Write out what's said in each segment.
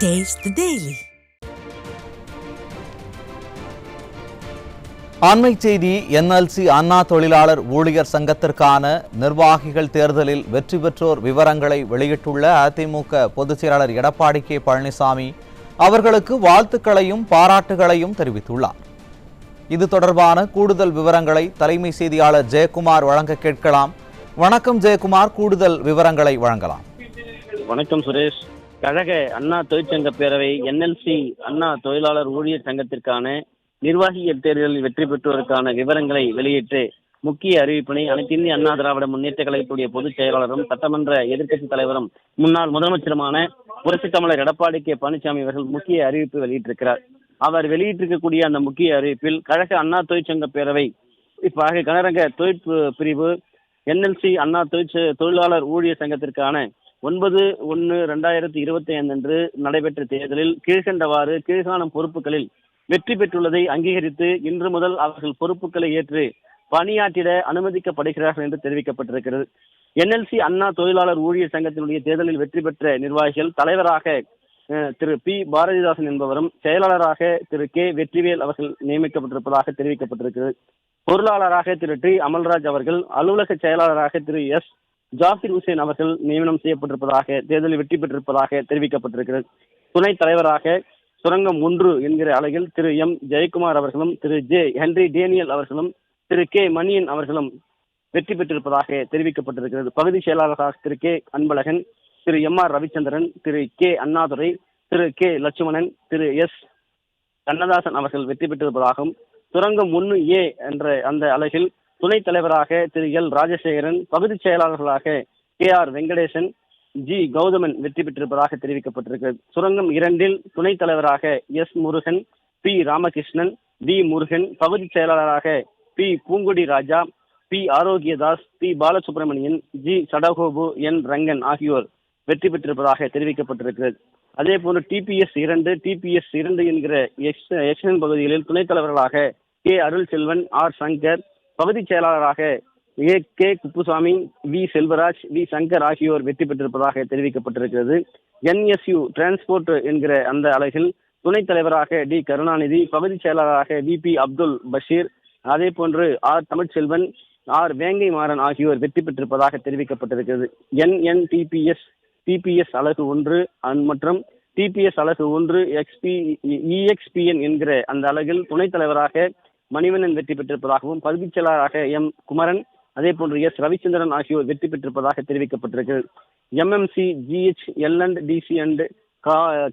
Taste the Daily. அண்மை செய்தி. NLC அண்ணா தொழிலாளர் ஊழியர் சங்கத்திற்கான நிர்வாகிகள் தேர்தலில் வெற்றி பெற்றோர் விவரங்களை வெளியிட்டுள்ள அதிமுக பொதுச் செயலாளர் எடப்பாடி கே பழனிசாமி அவர்களுக்கு வாழ்த்துக்களையும் பாராட்டுகளையும் தெரிவித்துள்ளார். இது தொடர்பான கூடுதல் விவரங்களை தலைமை செய்தியாளர் ஜெயக்குமார் வழங்க கேட்கலாம். வணக்கம் ஜெயக்குமார், கூடுதல் விவரங்களை வழங்கலாம். வணக்கம் சுரேஷ். கழக அண்ணா தொழிற்சங்க பேரவை என்எல்சி அண்ணா தொழிலாளர் ஊழியர் சங்கத்திற்கான நிர்வாகிகள் தேர்தலில் வெற்றி பெற்றோருக்கான விவரங்களை வெளியிட்டு முக்கிய அறிவிப்பினை அனைத்து இந்திய அண்ணா திராவிட முன்னேற்ற கழகத்துடைய பொதுச் செயலாளரும் சட்டமன்ற எதிர்க்கட்சித் தலைவரும் முன்னாள் முதலமைச்சருமான புரட்சித் தமிழர் எடப்பாடி கே பழனிசாமி அவர்கள் முக்கிய அறிவிப்பு வெளியிட்டிருக்கிறார். அவர் வெளியிட்டிருக்கக்கூடிய அந்த முக்கிய அறிவிப்பில் கழக அண்ணா தொழிற்சங்க பேரவை குறிப்பாக கனரக தொழிற் பிரிவு என்எல்சி அண்ணா தொழிலாளர் ஊழியர் சங்கத்திற்கான 9/1/2025 அன்று நடைபெற்ற தேர்தலில் கீழ்கண்டவாறு கீழ்காணும் பொறுப்புகளில் வெற்றி பெற்றுள்ளதை அங்கீகரித்து இன்று முதல் அவர்கள் பொறுப்புகளை ஏற்று பணியாற்றிட அனுமதிக்கப்படுகிறார்கள் என்று தெரிவிக்கப்பட்டிருக்கிறது. என்எல்சி அண்ணா தொழிலாளர் ஊழியர் சங்கத்தினுடைய தேர்தலில் வெற்றி பெற்ற நிர்வாகிகள் தலைவராக திரு பி பாரதிதாசன் என்பவரும், செயலாளராக திரு கே வெற்றிவேல் அவர்கள் நியமிக்கப்பட்டிருப்பதாக தெரிவிக்கப்பட்டிருக்கிறது. பொருளாளராக திரு டி அமல்ராஜ் அவர்கள், அலுவலக செயலாளராக திரு எஸ் ஜாகிர் ஹுசேன் அவர்கள் நியமனம் செய்யப்பட்டிருப்பதாக தேர்தலில் வெற்றி பெற்றிருப்பதாக தெரிவிக்கப்பட்டிருக்கிறது. துணைத் தலைவராக சுரங்கம் 1 என்கிற அலகில் திரு எம் ஜெயக்குமார் அவர்களும், திரு ஜே ஹென்றி டேனியல் அவர்களும், திரு கே மணியன் அவர்களும் வெற்றி பெற்றிருப்பதாக தெரிவிக்கப்பட்டிருக்கிறது. பகுதி செயலாளராக திரு கே அன்பழகன், திரு எம் ஆர் ரவிச்சந்திரன், திரு கே அண்ணாதுரை, திரு கே லட்சுமணன், திரு எஸ் கண்ணதாசன் அவர்கள் வெற்றி பெற்றிருப்பதாகவும், சுரங்கம் 1A என்ற அந்த அலகில் துணைத் தலைவராக திரு எல் ராஜசேகரன், பகுதி செயலாளர்களாக K R Venkatesan, G Gauthaman வெற்றி பெற்றிருப்பதாக தெரிவிக்கப்பட்டிருக்கிறது. சுரங்கம் 2இல் துணைத் தலைவராக S Murugan, P Ramakrishnan, T Murugan, பகுதி செயலாளராக P Poongudi Raja, P Arokiyadas, P Balasubramanian, G Sadagopu, N Rangan ஆகியோர் வெற்றி பெற்றிருப்பதாக தெரிவிக்கப்பட்டிருக்கிறது. அதே போன்று டிபிஎஸ் 2 என்கிற எக்ஸ்டன் பகுதிகளில் துணைத் தலைவர்களாக கே அருள் செல்வன், ஆர் சங்கர், பகுதி செயலாளராக A K Kuppusamy, V Selvaraj, V Shankar ஆகியோர் வெற்றி பெற்றிருப்பதாக தெரிவிக்கப்பட்டிருக்கிறது. என்எஸ்யு டிரான்ஸ்போர்ட் என்கிற அந்த அலகில் துணைத் தலைவராக டி கருணாநிதி, பகுதி செயலாளராக வி பி அப்துல் பஷீர், அதே போன்று ஆர் தமிழ்ச்செல்வன், ஆர் வேங்கை மாறன் ஆகியோர் வெற்றி பெற்றிருப்பதாக தெரிவிக்கப்பட்டிருக்கிறது. டிபிஎஸ் அலகு 1 மற்றும் டிபிஎஸ் அலகு 1 இஎக்ஸ்பிஎன் என்கிற அந்த அலகில் துணைத் தலைவராக மணிவண்ணன் வெற்றி பெற்றிருப்பதாகவும், பகுதி செயலாளராக எம் குமரன், அதே போன்று எஸ் ரவிச்சந்திரன் ஆகியோர் வெற்றி பெற்றிருப்பதாக தெரிவிக்கப்பட்டிருக்கிறது. எம்எம்சி ஜிஹெச் எல்என்டிசி அண்ட்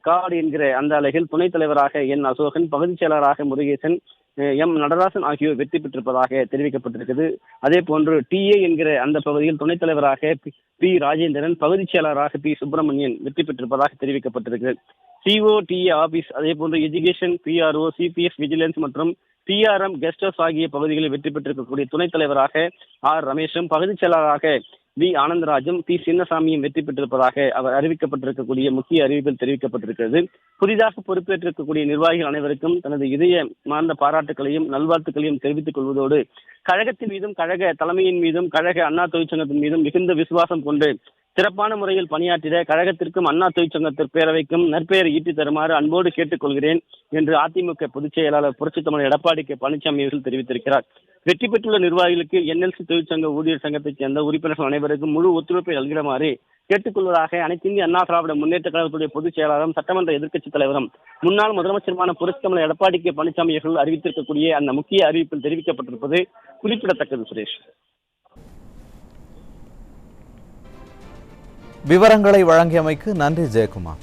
கார்டு என்கிற அந்த அலகில் துணைத் தலைவராக என் அசோகன், பகுதி செயலாளராக முருகேசன், எம் நடராசன் ஆகியோர் வெற்றி பெற்றிருப்பதாக தெரிவிக்கப்பட்டிருக்கிறது. அதே போன்று டிஏ என்கிற அந்த பகுதியில் துணைத் தலைவராக பி ராஜேந்திரன், பகுதி செயலாளராக பி சுப்பிரமணியன் வெற்றி பெற்றிருப்பதாக தெரிவிக்கப்பட்டிருக்கிறது. சிஓடிஏ ஆபீஸ், அதே போன்று எஜுகேஷன், பிஆர்ஓ, சிபிஎஃப் விஜிலன்ஸ் மற்றும் பிஆர்எம் கெஸ்ட் ஹவுஸ் ஆகிய பகுதிகளில் வெற்றி பெற்றிருக்கக்கூடிய துணைத் தலைவராக ஆர் ரமேஷும், பகுதி செயலாளராக வி ஆனந்தராஜும், பி சின்னசாமியும் வெற்றி பெற்றிருப்பதாக அவர் அறிவிக்கப்பட்டிருக்கக்கூடிய முக்கிய அறிவிப்பில் தெரிவிக்கப்பட்டிருக்கிறது. புதிதாக பொறுப்பேற்றிருக்கக்கூடிய நிர்வாகிகள் அனைவருக்கும் தனது இதய மார்ந்த பாராட்டுகளையும் நல்வாழ்த்துக்களையும் தெரிவித்துக் கொள்வதோடு கழகத்தின் மீதும் கழக தலைமையின் மீதும் கழக அண்ணா தொழிற்சங்கத்தின் மீதும் மிகுந்த விசுவாசம் கொண்டு சிறப்பான முறையில் பணியாற்றிட கழகத்திற்கும் அண்ணா தொழிற்சங்கத்திற்கு பேரவைக்கும் நற்பெயரை ஈட்டி தருமாறு அன்போடு கேட்டுக்கொள்கிறேன் என்று அதிமுக பொதுச் செயலாளர் புரட்சித் தமிழர் எடப்பாடி கே பழனிசாமி அவர்கள் தெரிவித்திருக்கிறார். வெற்றி பெற்றுள்ள நிர்வாகிகளுக்கு என்எல்சி தொழிற்சங்க ஊழியர் சங்கத்தைச் சேர்ந்த உறுப்பினர்கள் அனைவருக்கும் முழு ஒத்துழைப்பை நல்கிடுமாறு கேட்டுக்கொள்வதாக அனைத்து இந்திய அண்ணா திராவிட முன்னேற்ற கழகத்துடைய பொதுச் செயலாளரும் சட்டமன்ற எதிர்க்கட்சித் தலைவரும் முன்னாள் முதலமைச்சருமான புரட்சித் தமிழர் எடப்பாடி கே பழனிசாமி அவர்கள் அறிவித்திருக்கக்கூடிய அந்த முக்கிய அறிவிப்பில் தெரிவிக்கப்பட்டிருப்பது குறிப்பிடத்தக்கது. சுரேஷ், விவரங்களை வழங்கியமைக்கு நன்றி ஜெயக்குமார்.